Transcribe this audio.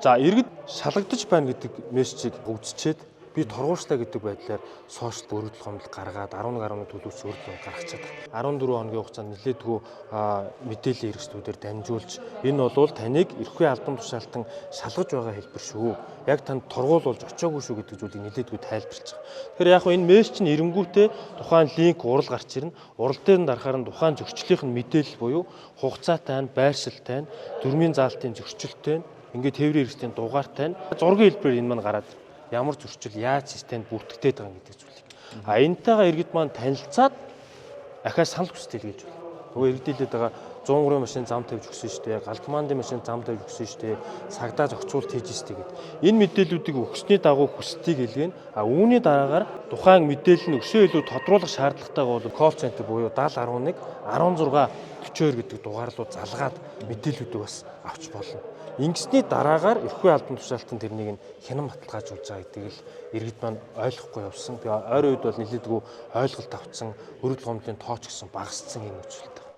За иргэд шалгагдаж байна гэдэг мессежийг үзчихэд би торгуурлаа гэдэг байдлаар сошиал өргөдөл гомдол гаргаад 11 төлөвч өргөдөл гаргачаад 14 хоногийн хугацаанд нэлээдгүй мэдээллийн хэрэгслүүдээр дамжуулж энэ бол таныг эрхвээ албан тушаалтан шалгаж байгаа хэлбэр шүү. Яг танд торгуулж очоогүй шүү гэдэг зүйлийг нэлээдгүй тайлбарлаж байгаа. Тэгэхээр яг энэ мессеж нь эренгүүтээ тухайн линк урал гарч ирнэ. Урал дээр нь дарахаар нь тухайн зөрчлөлийн мэдээлэл буюу хугацаатай нь, байршилтай нь, дүрмийн заалтын зөрчилтэй нь, ингээд тээврийн хэрэгслийн дугаартай нь зургийн хэлбэрээр энэ маань гараад ямар зөрчил яаж системд бүртгэгдээд байгаа гэдэг зүйлийг. Энтэйгээ иргэд маань танилцаад ахаа санал хүсэлт илгээж байна. Нөгөө иргэдэлээд байгаа 103 машин зам тавьж өгсөн шүү дээ. Галдмааны машин зам тавьж өгсөн шүү дээ. Сагдаа зохицуулт хийж штэ гэд. Энэ мэдээллүүдийг өгсөний дагуу хүсэлтийг илгээн. Үүний дараагаар тухайн мэдээлэл нь өшөө илүү тодруулах шаардлагатайгаа бол call center буюу 7011 16 42 гэдэг дугаарлуу залгаад мэдээллүүдийг бас авч болно. Ингэсний дараагаар эрхвээ албан тушаалтан тэрнийг хянан баталгаажуулж байгаа гэдгийг л иргэд маань ойлгохгүй явсан. Тэгээ ойрын үед бол нэлээдгүй ойлголт авсан, өргөдөл гомдлын тооч гэсэн багассан юм үзүүлэлт.